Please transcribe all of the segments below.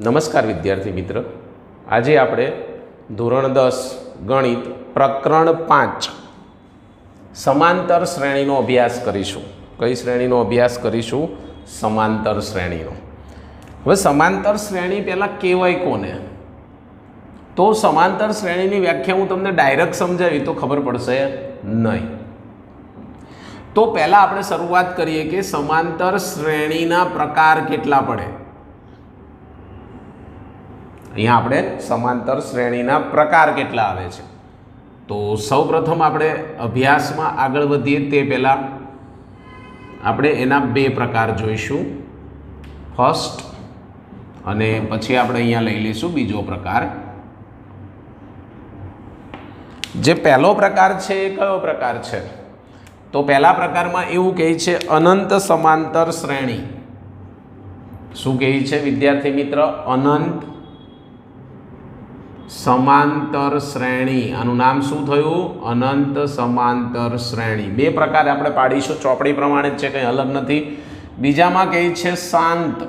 નમસ્કાર વિદ્યાર્થી મિત્ર, આજે આપણે ધોરણ 10 ગણિત પ્રકરણ 5 સમાંતર શ્રેણીનો અભ્યાસ કરીશું. કઈ શ્રેણીનો અભ્યાસ કરીશું? સમાંતર શ્રેણીનો. હવે સમાંતર શ્રેણી પહેલાં કહેવાય કોને? તો સમાંતર શ્રેણીની વ્યાખ્યા હું તમને ડાયરેક્ટ સમજાવી તો ખબર પડશે નહીં. તો પહેલાં આપણે શરૂઆત કરીએ કે સમાંતર શ્રેણીના પ્રકાર કેટલા પડે. અહીંયા આપણે સમાંતર શ્રેણીના પ્રકાર કેટલા આવે છે. તો સૌપ્રથમ આપણે અભ્યાસમાં આગળ વધીએ તે પહેલાં આપણે એના બે પ્રકાર જોઈશું. ફર્સ્ટ અને પછી આપણે અહીંયા લઈ લઈશું બીજો પ્રકાર. જે પહેલો પ્રકાર છે એ કયો પ્રકાર છે? તો પહેલા પ્રકારમાં એવું કહે છે અનંત સમાંતર શ્રેણી. શું કહે છે વિદ્યાર્થી મિત્ર? અનંત સમાંતર શ્રેણી. આનું નામ શું થયું? અનંત સમાંતર શ્રેણી. બે પ્રકાર આપણે પાડીશું, ચોપડી પ્રમાણે જ છે, કંઈ અલગ નથી. બીજામાં કહે છે શાંત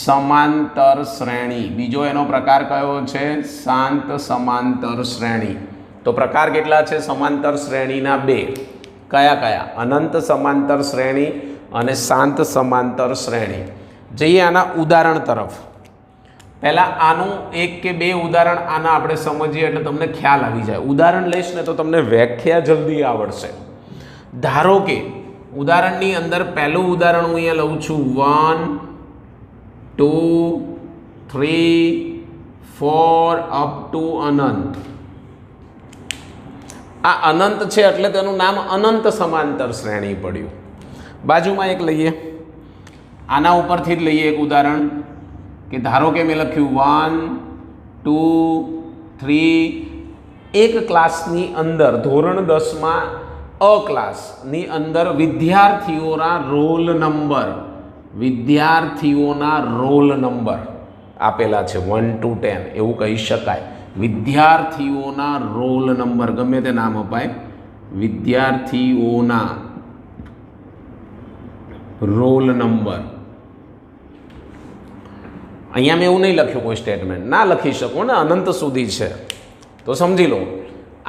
સમાંતર શ્રેણી. બીજો એનો પ્રકાર કયો છે? શાંત સમાંતર શ્રેણી. તો પ્રકાર કેટલા છે સમાંતર શ્રેણીના? બે. કયા કયા? અનંત સમાંતર શ્રેણી અને શાંત સમાંતર શ્રેણી. જઈએ આના ઉદાહરણ તરફ. પહેલાં આનું એક કે બે ઉદાહરણ આના આપણે સમજીએ એટલે તમને ખ્યાલ આવી જાય. ઉદાહરણ લઈશ ને તો તમને વ્યાખ્યા જલ્દી આવડશે. ધારો કે ઉદાહરણની અંદર પહેલું ઉદાહરણ હું અહીંયા લઉં છું 1 2 3 4 અપ ટુ અનંત. આ અનંત છે એટલે તેનું નામ અનંત સમાંતર શ્રેણી પડ્યું. બાજુમાં એક લઈએ, આના ઉપરથી જ લઈએ એક ઉદાહરણ કે ધારો કે મેં લખ્યું 1 2 3. એક ક્લાસની અંદર ધોરણ 10માં અ ક્લાસની અંદર વિદ્યાર્થીઓના રોલ નંબર આપેલા છે 1 to 10 એવું કહી શકાય. વિદ્યાર્થીઓના રોલ નંબર ગમે તે નામ અપાય. વિદ્યાર્થીઓના રોલ નંબર. અહીંયા મેં એવું નહીં લખ્યું કોઈ સ્ટેટમેન્ટ, ના લખી શકો ને, અનંત સુધી છે તો સમજી લો.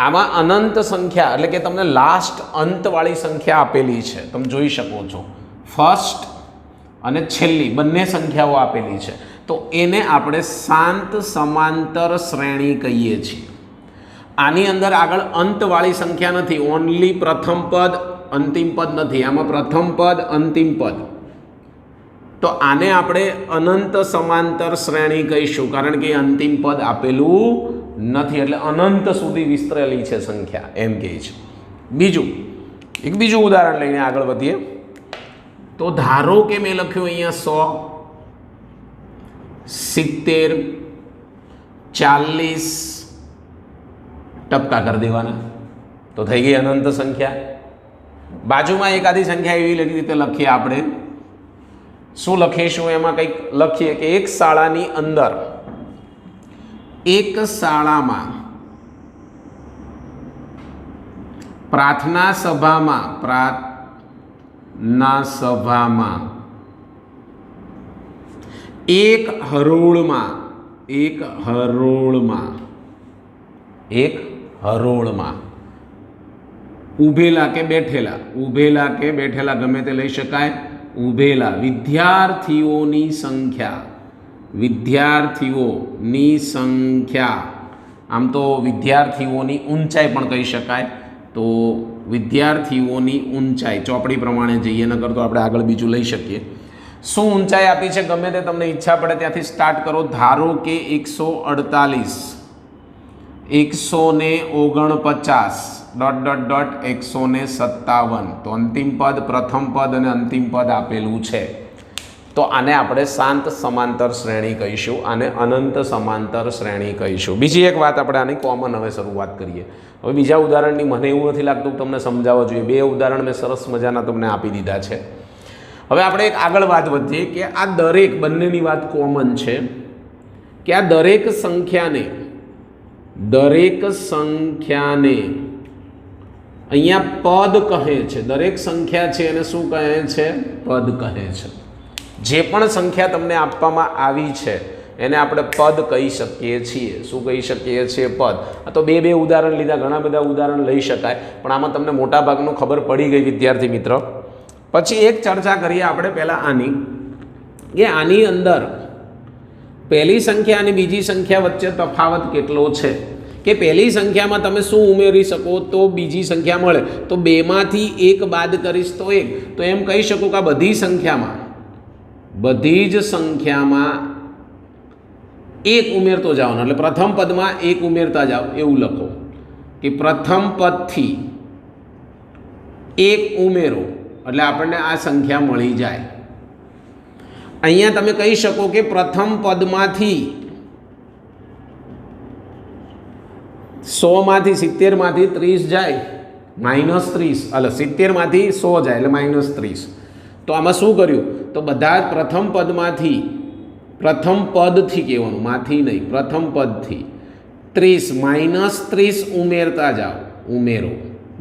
આમાં અનંત સંખ્યા એટલે કે તમને લાસ્ટ અંતવાળી સંખ્યા આપેલી છે, તમે જોઈ શકો છો. ફર્સ્ટ અને છેલ્લી બંને સંખ્યાઓ આપેલી છે, તો એને આપણે શાંત સમાંતર શ્રેણી કહીએ છીએ. આની અંદર આગળ અંતવાળી સંખ્યા નથી, ઓનલી પ્રથમ પદ અંતિમ પદ નથી, આમાં પ્રથમ પદ અંતિમ પદ. તો આને આપણે અનંત સમાંતર શ્રેણી કહીશું કારણ કે અંતિમ પદ આપેલું નથી, એટલે અનંત સુધી વિસ્તરેલી છે સંખ્યા એમ કહે છે. બીજું ઉદાહરણ લઈને આગળ વધીએ. તો ધારો કે મેં લખ્યું અહીંયા 100 70 40 ટપકા કરી દેવાના તો થઈ ગઈ અનંત સંખ્યા. બાજુમાં એકાદી સંખ્યા એવી રીતે લખીએ આપણે. શું લખીશું? એમાં કંઈક લખીએ કે એક શાળામાં પ્રાર્થના સભામાં એક હરોળમાં ઊભેલા કે બેઠેલા ગમે તે લઈ શકાય. ઊભેલા વિદ્યાર્થીઓની સંખ્યા. આમ તો વિદ્યાર્થીઓની ઊંચાઈ પણ કહી શકાય. તો વિદ્યાર્થીઓની ઊંચાઈ ચોપડી પ્રમાણે જઈએ, નકર તો આપણે આગળ બીજું લઈ શકીએ. શું ઊંચાઈ આપી છે ગમે તે તમને ઈચ્છા પડે ત્યાંથી સ્ટાર્ટ કરો. ધારો કે 148 149 તો અંતિમ પદ પ્રથમ પદ અને અંતિમ પદ આપેલું છે. તો આને આપણે શાંત સમાંતર શ્રેણી કહીશું, આને અનંત સમાંતર શ્રેણી કહીશું. બીજી એક વાત આપણે આની કોમન હવે શરૂઆત કરીએ. હવે બીજા ઉદાહરણની મને એવું નથી લાગતું તમને સમજાવવા જોઈએ. બે ઉદાહરણ મેં સરસ મજાના તમને આપી દીધા છે. હવે આપણે એક આગળ વાત વધીએ કે આ દરેક બંનેની વાત કોમન છે કે આ દરેક સંખ્યાને અહીંયા પદ કહે છે. દરેક સંખ્યા છે એને શું કહે છે? પદ કહે છે. જે પણ સંખ્યા તમને આપવામાં આવી છે એને આપણે પદ કહી શકીએ છીએ. શું કહી શકીએ છીએ? પદ. આ તો બે ઉદાહરણ લીધા, ઘણા બધા ઉદાહરણ લઈ શકાય, પણ આમાં તમને મોટા ભાગનું ખબર પડી ગઈ વિદ્યાર્થી મિત્ર. પછી એક ચર્ચા કરીએ આપણે પહેલાં આની, કે આની અંદર પહેલી સંખ્યા અને બીજી સંખ્યા વચ્ચે તફાવત કેટલો છે, કે પહેલી સંખ્યામાં તમે શું ઉમેરી શકો તો બીજી સંખ્યા મળે, તો બેમાંથી એક બાદ કરીશ તો એક, તો એમ કહી શકું કે આ બધી જ સંખ્યામાં એક ઉમેરતો જાઓનો, એટલે પ્રથમ પદમાં એક ઉમેરતા જાઓ એવું લખો, કે પ્રથમ પદથી એક ઉમેરો એટલે આપણને આ સંખ્યા મળી જાય. અહીંયા તમે કહી શકો કે પ્રથમ પદમાંથી 100માંથી 70માંથી 30 જાય -30, એટલે 70માંથી 100 જાય એટલે -30. તો આમાં શું કર્યું? તો બધા જ પ્રથમ પદથી કહેવાનું, માંથી નહીં, પ્રથમ પદથી 30 -30 ઉમેરતા જાઓ. ઉમેરો,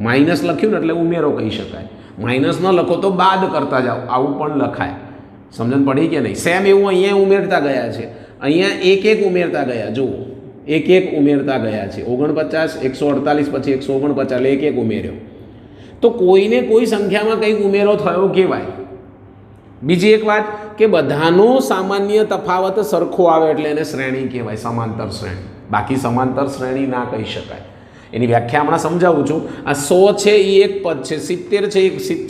માઇનસ લખ્યું ને એટલે ઉમેરો કહી શકાય. માઇનસ ન લખો તો બાદ કરતા જાઓ, આવું પણ લખાય. સમજણ પડી કે નહીં? સેમ એવું અહીંયા ઉમેરતા ગયા છે, અહીંયા એક ઉમેરતા ગયા. જુઓ, એક ઉમેરતા ગયા છે. 49, 148 પછી 149 એટલે એક ઉમેર્યો. તો કોઈને કોઈ સંખ્યામાં કંઈક ઉમેરો થયો કહેવાય. બીજી એક વાત કે બધાનો સામાન્ય તફાવત સરખો આવે એટલે એને શ્રેણી કહેવાય, સમાંતર શ્રેણી. બાકી સમાંતર શ્રેણી ના કહી શકાય. એની વ્યાખ્યા હમણાં સમજાવું છું. આ 100 છે એ એક પદ છે, 70 છે,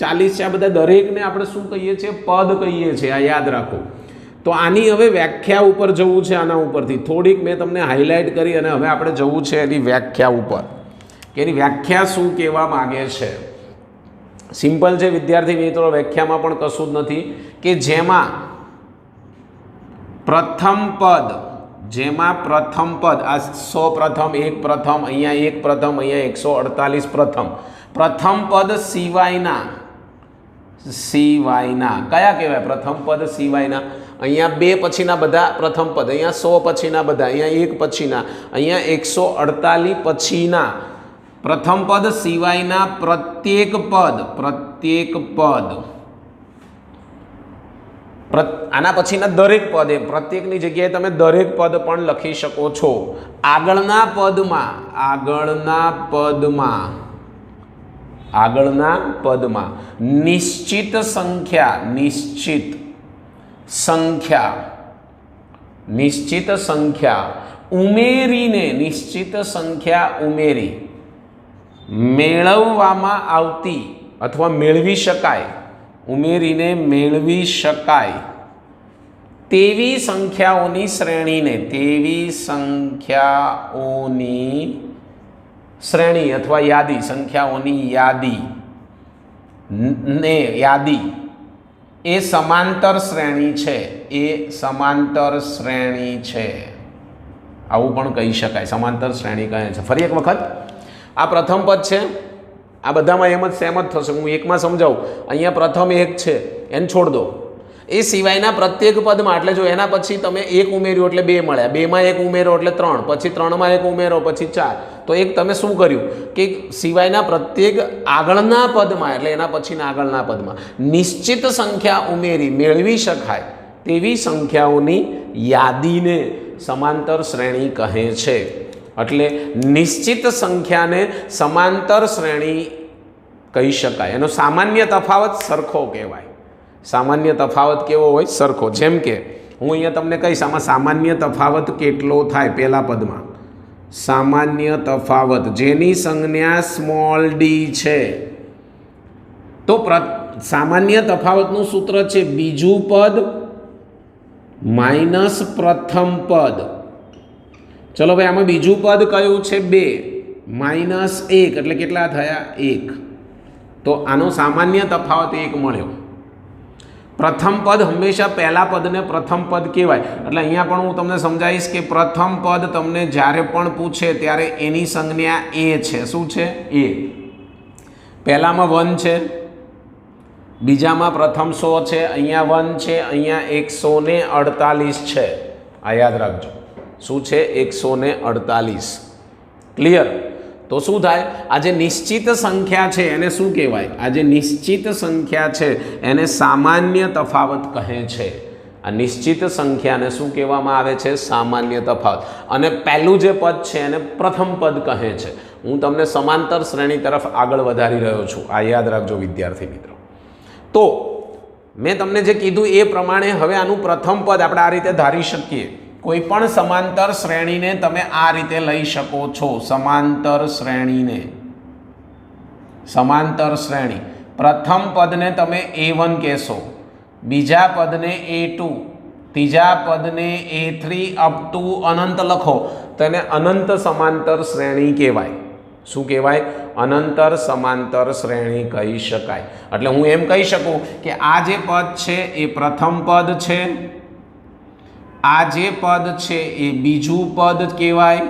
40 છે, આ બધા દરેકને આપણે શું કહીએ છીએ? પદ કહીએ છીએ. આ યાદ રાખો. તો આની હવે વ્યાખ્યા ઉપર જવું છે. આના ઉપરથી થોડીક મેં તમને હાઇલાઇટ કરી અને હવે આપણે જવું છે એની વ્યાખ્યા ઉપર, કે એની વ્યાખ્યા શું કહેવા માગે છે. સિમ્પલ છે વિદ્યાર્થી મિત્રો, વ્યાખ્યામાં પણ કશું જ નથી, કે જેમાં પ્રથમ પદ આ 100 પ્રથમ, 1 પ્રથમ, અહીંયા 1 પ્રથમ, અહીંયા 148 પ્રથમ પદ સિવાયના કયા કહેવાય? પ્રથમ પદ સિવાયના. અહીંયા 2 પછીના બધા પ્રથમ પદ, અહીંયા 100 પછીના બધા, અહીંયા 1 પછીના, અહીંયા 148 પછીના પ્રથમ પદ સિવાયના પ્રત્યેક પદ આના પછીના દરેક પદ, એમ પ્રત્યેકની જગ્યાએ તમે દરેક પદ પણ લખી શકો છો. આગળના પદમાં નિશ્ચિત સંખ્યા ઉમેરી મેળવવામાં આવતી અથવા મેળવી શકાય તેવી સંખ્યાઓની શ્રેણી અથવા યાદી, સંખ્યાઓની યાદી એ સમાંતર શ્રેણી છે. આવું પણ કહી શકાય, સમાંતર શ્રેણી કહે છે. ફરી એક વખત, આ પ્રથમ પદ છે, આ બધામાં એમ જ સેમ જ થશે. હું એકમાં સમજાવું. અહીંયા પ્રથમ 1 છે, એને છોડ દો. એ સિવાયના પ્રત્યેક પદમાં, એટલે જો એના પછી તમે 1 ઉમેર્યું એટલે 2 મળ્યા, 2માં 1 ઉમેરો એટલે 3, પછી 3માં 1 ઉમેરો પછી 4, તો એક તમે શું કર્યું કે સિવાયના પ્રત્યેક આગળના પદમાં, એટલે એના પછીના આગળના પદમાં નિશ્ચિત સંખ્યા ઉમેરી મેળવી શકાય તેવી સંખ્યાઓની યાદીને સમાંતર શ્રેણી કહે છે. એટલે નિશ્ચિત સંખ્યાને સમાંતર શ્રેણી કહી શકાય. એનો સામાન્ય તફાવત સરખો કહેવાય. સામાન્ય તફાવત કેવો હોય? સરખો. જેમ કે હું અહીંયા તમને કહીશ, આમાં સામાન્ય તફાવત કેટલો થાય? પહેલા પદમાં સામાન્ય તફાવત જેની સંજ્ઞા સ્મોલ ડી છે, તો સામાન્ય તફાવતનું સૂત્ર છે બીજું પદ માઇનસ પ્રથમ પદ. ચલો ભાઈ, આમાં બીજું પદ કયું છે? 2 માઇનસ 1 એટલે કેટલા થયા? 1. તો આનો સામાન્ય તફાવત 1 મળ્યો. પ્રથમ પદ હંમેશા પહેલા પદને પ્રથમ પદ કહેવાય. એટલે અહીંયા પણ હું તમને સમજાવીશ કે પ્રથમ પદ તમને જ્યારે પણ પૂછે ત્યારે એની સંજ્ઞા એ છે. શું છે? એ. પહેલામાં 1 છે, બીજામાં પ્રથમ 100 છે, અહીંયા 1 છે, અહીંયા 148 છે. આ યાદ રાખજો. શું છે? 148. ક્લિયર? તો શું થાય? આ જે નિશ્ચિત સંખ્યા છે એને શું કહેવાય? આ જે નિશ્ચિત સંખ્યા છે એને સામાન્ય તફાવત કહે છે. આ નિશ્ચિત સંખ્યાને શું કહેવામાં આવે છે? સામાન્ય તફાવત. અને પહેલું જે પદ છે એને પ્રથમ પદ કહે છે. હું તમને સમાંતર શ્રેણી તરફ આગળ વધારી રહ્યો છું, આ યાદ રાખજો વિદ્યાર્થી મિત્રો. તો મેં તમને જે કીધું એ પ્રમાણે હવે આનું પ્રથમ પદ આપણે આ રીતે ધારી શકીએ. કોઈ પણ સમાંતર શ્રેણીને તમે આ રીતે લઈ શકો છો. સમાંતર શ્રેણીને, સમાંતર શ્રેણી, પ્રથમ પદને તમે A1 કહેશો, બીજા પદને A2, ત્રીજા પદને A3 અપ ટુ અનંત લખો તો એને અનંત સમાંતર શ્રેણી કહેવાય. શું કહેવાય? અનંતર સમાંતર શ્રેણી કહી શકાય. એટલે હું એમ કહી શકું કે આ જે પદ છે એ પ્રથમ પદ છે, આ જે પદ છે એ બીજું પદ કહેવાય,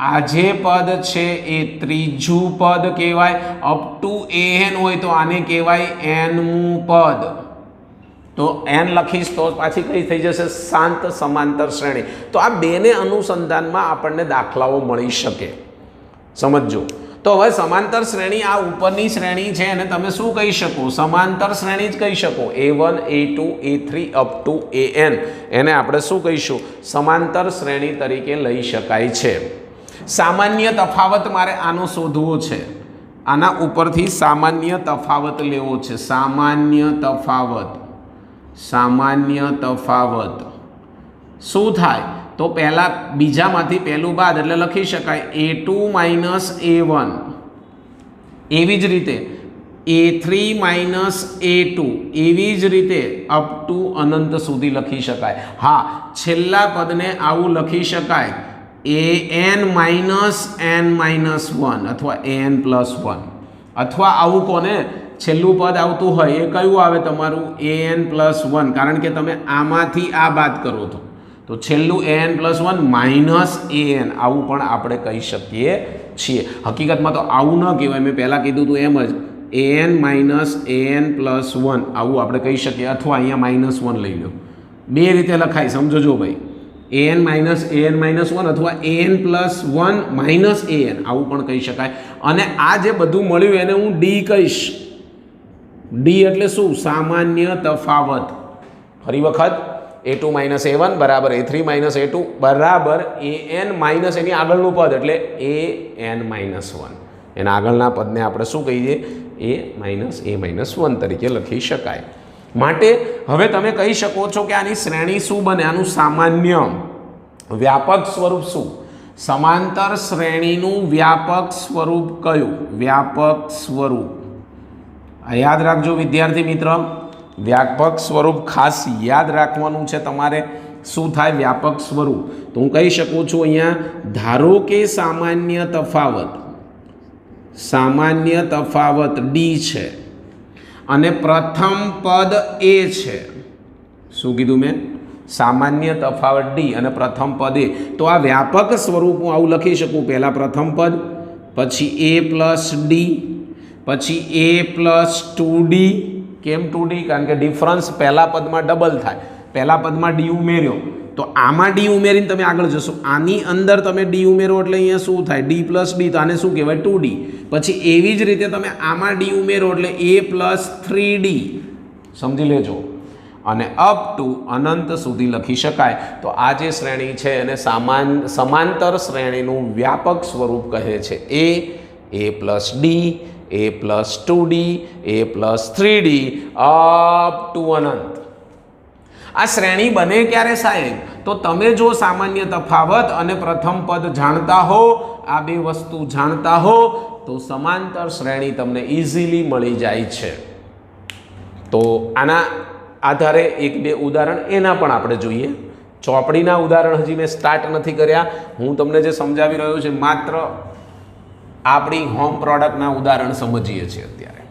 આ જે પદ છે એ ત્રીજું પદ કહેવાય. અપ ટુ an હોય તો આને કહેવાય nમું પદ. તો n લખીશ તો પાછી કઈ થઈ જશે? શાંત સમાંતર શ્રેણી. તો આ બેને અનુસંધાનમાં આપણને દાખલાઓ મળી શકે. સમજો. તો હવે સમાંતર શ્રેણી આ ઉપરની શ્રેણી છે અને તમે શું કહી શકો? સમાંતર શ્રેણી જ કહી શકો. A1, A2, A3 up to an એને આપણે શું કહીશું? સમાંતર શ્રેણી તરીકે લઈ શકાય છે. સામાન્ય તફાવત મારે આનો શોધવો છે. આના ઉપરથી સામાન્ય તફાવત લેવો છે. સામાન્ય તફાવત, સામાન્ય તફાવત શું થાય? તો પહેલા બીજામાંથી પહેલું બાદ એટલે લખી શકાય A2 માઇનસ A1. એવી જ રીતે A3 માઇનસ A2, એવી જ રીતે અપ ટુ અનંત સુધી લખી શકાય. હા, છેલ્લા પદને આવું લખી શકાય an માઇનસ n માઇનસ 1 અથવા an પ્લસ 1. અથવા આવું કોને છેલ્લું પદ આવતું હોય એ કયું આવે તમારું? an પ્લસ 1, કારણ કે તમે આમાંથી આ બાદ કરો તો છેલ્લું an પ્લસ 1 માઇનસ an, આવું પણ આપણે કહી શકીએ છીએ. હકીકતમાં તો આવું ન કહેવાય, મેં પહેલાં કીધું હતું એમ જ an માઇનસ an પ્લસ 1 આવું આપણે કહી શકીએ. અથવા અહીંયા માઇનસ 1 લઈ લો, બે રીતે લખાય, સમજો ભાઈ. an માઇનસ 1 અથવા an પ્લસ 1 માઇનસ an આવું પણ કહી શકાય. અને આ જે બધું મળ્યું એને હું d કહીશ. d એટલે શું? સામાન્ય તફાવત. ફરી વખત A2 માઇનસ A1 બરાબર A3 માઇનસ A2 બરાબર an માઇનસ એની આગળનું પદ એટલે an માઇનસ 1. એના આગળના પદને આપણે શું કહીએ? a માઇનસ 1 તરીકે લખી શકાય. માટે હવે તમે કહી શકો છો કે આની શ્રેણી શું બને? આનું સામાન્ય વ્યાપક સ્વરૂપ શું? સમાંતર શ્રેણીનું વ્યાપક સ્વરૂપ કયું? વ્યાપક સ્વરૂપ યાદ રાખજો વિદ્યાર્થી મિત્ર. વ્યાપક સ્વરૂપ ખાસ યાદ રાખવાનું છે તમારે. શું થાય વ્યાપક સ્વરૂપ? તો હું કહી શકું છું અહીંયા, ધારો કે સામાન્ય તફાવત, સામાન્ય તફાવત d છે અને પ્રથમ પદ a છે. શું કીધું મેં? સામાન્ય તફાવત d અને પ્રથમ પદ a. તો આ વ્યાપક સ્વરૂપ હું આવું લખી શકું. પહેલા પ્રથમ પદ, પછી a પ્લસ d, પછી a પ્લસ 2d. કેમ 2d? કારણ કે ડિફરન્સ પહેલા પદમાં ડબલ થાય. પહેલા પદમાં d ઉમેર્યો તો આમાં d ઉમેરીને તમે આગળ જશો. આની અંદર તમે d ઉમેરો એટલે અહીંયા શું થાય? d પ્લસ d, તો આને શું કહેવાય? 2d. પછી એવી જ રીતે તમે આમાં d ઉમેરો એટલે a પ્લસ 3d. સમજી લેજો. અને અપ ટુ અનંત સુધી લખી શકાય. તો આ જે શ્રેણી છે એને સમાંતર શ્રેણીનું વ્યાપક સ્વરૂપ કહે છે. a plus d, a plus 2d, a plus 3d up to અનંત. આ શ્રેણી બને ક્યારે સાહેબ? તો તમે જો સામાન્ય તફાવત અને પ્રથમ પદ જાણતા હો, આ બે વસ્તુ જાણતા હો, તો સમાંતર શ્રેણી તમને ઇઝીલી મળી જાય છે. તો આના આધારે એક બે ઉદાહરણ એના પણ આપણે જોઈએ. ચોપડીના ઉદાહરણ હજી મેં સ્ટાર્ટ નથી કર્યા. હું તમને જે સમજાવી રહ્યો છું માત્ર આપણી હોમ પ્રોડક્ટના ઉદાહરણ સમજીએ છીએ અત્યારે.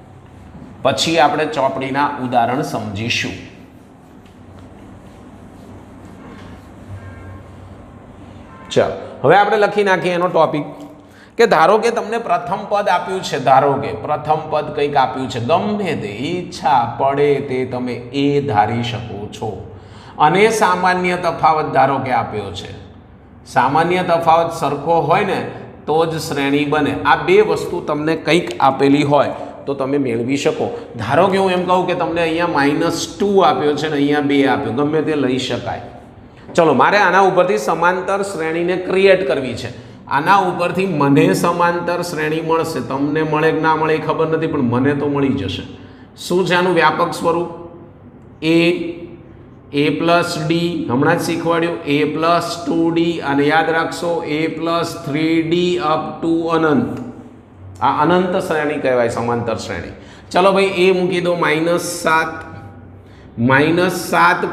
પછી આપણે ચોપડીના ઉદાહરણ સમજીશું. ચાલો હવે આપણે લખી નાખીએ એનો ટોપિક કે ધારો કે તમને પ્રથમ પદ આપ્યું છે. ધારો કે પ્રથમ પદ કંઈક આપ્યું છે, ગમે તે ઈચ્છા પડે તે તમે એ ધારી શકો છો. અને સામાન્ય તફાવત ધારો કે આપ્યો છે. સામાન્ય તફાવત સરખો હોય ને તો જ શ્રેણી બને. આ બે વસ્તુ તમને કંઈક આપેલી હોય તો તમે મેળવી શકો. ધારો કે હું એમ કહું કે તમને અહીંયા -2 આપ્યો છે ને અહીંયા 2 આપ્યો, ગમે તે લઈ શકાય. ચલો મારે આના ઉપરથી સમાંતર શ્રેણીને ક્રિએટ કરવી છે. આના ઉપરથી મને સમાંતર શ્રેણી મળશે, તમને મળે કે ના મળે એ ખબર નથી, પણ મને તો મળી જશે. શું છે આનું વ્યાપક સ્વરૂપ? a પ્લસ ડી, હમણાં જ શીખવાડ્યું, a પ્લસ 2d, અને યાદ રાખશો a plus 3d up to અનંત. આ અનંત શ્રેણી કહેવાય, સમાંતર શ્રેણી. ચલો ભાઈ a મૂકી દો -7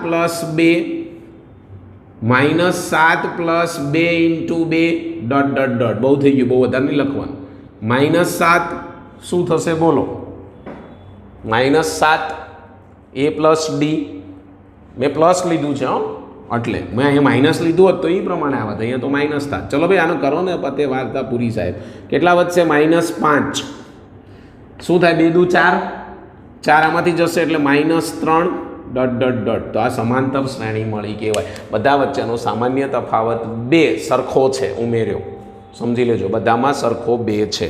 plus 2, -7 plus 2 into 2 dot dot dot. બહુ થઈ ગયું, બહુ વધારે નહીં લખવાનું. -7 શું થશે બોલો? -7 a પ્લસ ડી, મેં પ્લસ લીધું છે એટલે મેં અહીંયા માઇનસ લીધું હોત તો એ પ્રમાણે આવત, અહીંયા તો માઇનસ થાત. ચલો ભાઈ આનો કરો ને પતે વાર્તા પૂરી સાહેબ. કેટલા વધશે? -5. શું થાય? 2 દુ 4, 4 આમાંથી જશે એટલે -3 ડોટ ડોટ ડોટ. તો આ સમાંતર શ્રેણી મળી કહેવાય. બધા વચ્ચેનો સામાન્ય તફાવત 2 સરખો છે, ઉમેર્યો. સમજી લેજો, બધામાં સરખો 2 છે.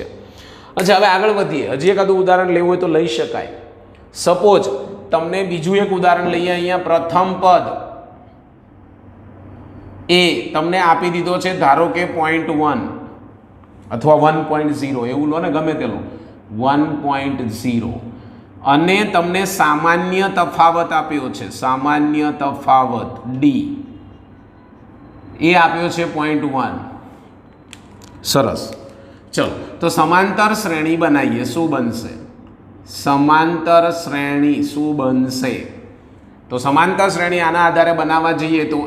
અચ્છા હવે આગળ વધીએ. હજી એકાદું ઉદાહરણ લેવું હોય તો લઈ શકાય. સપોઝ તમને બીજું એક ઉદાહરણ લઈએ. અહીંયા પ્રથમ પદ એ તમને આપી દીધો છે, ધારો કે 0.1 અથવા 1.0 એવું લો ને, ગમે તે લો, 1.0, અને તમને સામાન્ય તફાવત આપ્યો છે, સામાન્ય તફાવત ડી એ આપ્યો છે 0.1. સરસ. ચલો તો સમાંતર શ્રેણી બનાવીએ. શું બનશે? સમાંતર શ્રેણી શું બનશે? તો સમાંતર શ્રેણી આના આધારે બનાવવા જઈએ તો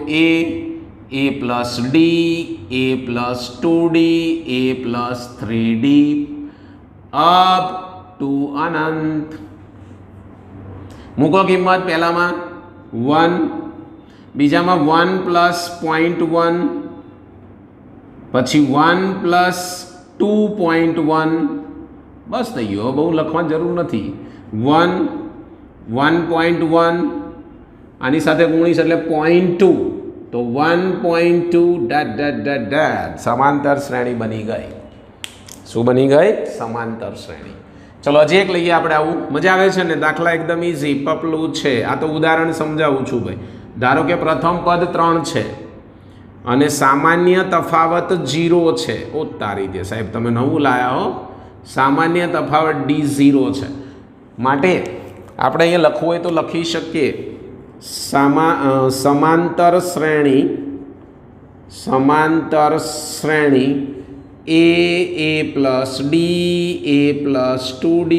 a plus D, a plus 2d, a plus 3d up to અનંત. મૂકો કિંમત. પહેલામાં 1, બીજામાં 1 પ્લસ 0.1, પછી 1 પ્લસ 2.1. બસ થઈ ગયો, બહુ લખવાની જરૂર નથી. 1, 1.1, આની સાથે ગુણીશ એટલે 0.2, તો 1.2 ડેટ ડેટ ડેટ ડેટ. સમાંતર શ્રેણી બની ગઈ. શું બની ગઈ? સમાંતર શ્રેણી. ચલો હજી એક લઈએ આપણે. આવું મજા આવે છે ને? દાખલા એકદમ ઇઝી, પપલું છે. આ તો ઉદાહરણ સમજાવું છું ભાઈ. ધારો કે પ્રથમ પદ 3 છે અને સામાન્ય તફાવત 0 છે. ઓ તારી દે સાહેબ, તમે નવું લાયા હો. સામાન્ય તફાવત d0 છે. માટે આપણે અહીંયા લખવું હોય તો લખી શકીએ સમાંતર શ્રેણી a plus D, a plus 2d,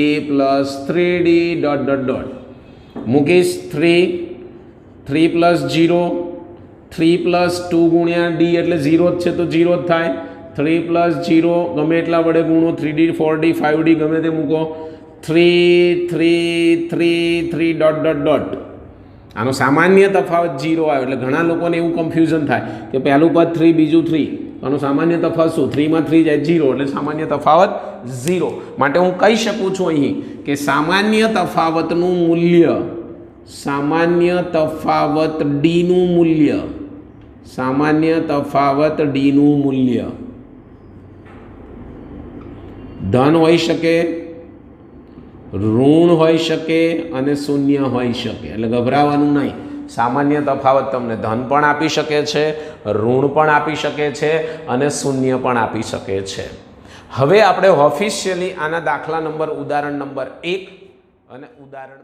a plus 3d dot dot dot. મૂકીશ 3 પ્લસ 0, 3 પ્લસ 2 ગુણ્યા d એટલે 0 જ છે તો 0 જ થાય. 3 પ્લસ 0 ગમે એટલા વડે ગુણો, 3d 4d 5d ગમે તે મૂકો. 3 3 3 3 ડોટ ડોટ ડોટ. આનો સામાન્ય તફાવત 0 આવે એટલે ઘણા લોકોને એવું કન્ફ્યુઝન થાય કે પહેલું પદ 3, બીજું 3. આનો સામાન્ય તફાવત શું? 3 માં 3 જાય 0 એટલે સામાન્ય તફાવત 0. માટે હું કહી શકું છું અહીં કે સામાન્ય તફાવતનું મૂલ્ય, સામાન્ય તફાવત ડીનું મૂલ્ય, સામાન્ય તફાવત ડીનું મૂલ્ય ધન હોઈ શકે, ઋણ હોઈ શકે અને શૂન્ય હોઈ શકે. એટલે ગભરાવાનું નહીં. સામાન્ય તફાવત તમને ધન પણ આપી શકે છે, ઋણ પણ આપી શકે છે અને શૂન્ય પણ આપી શકે છે. હવે આપણે ઓફિશિયલી આના દાખલા નંબર, ઉદાહરણ નંબર 1 અને ઉદાહરણ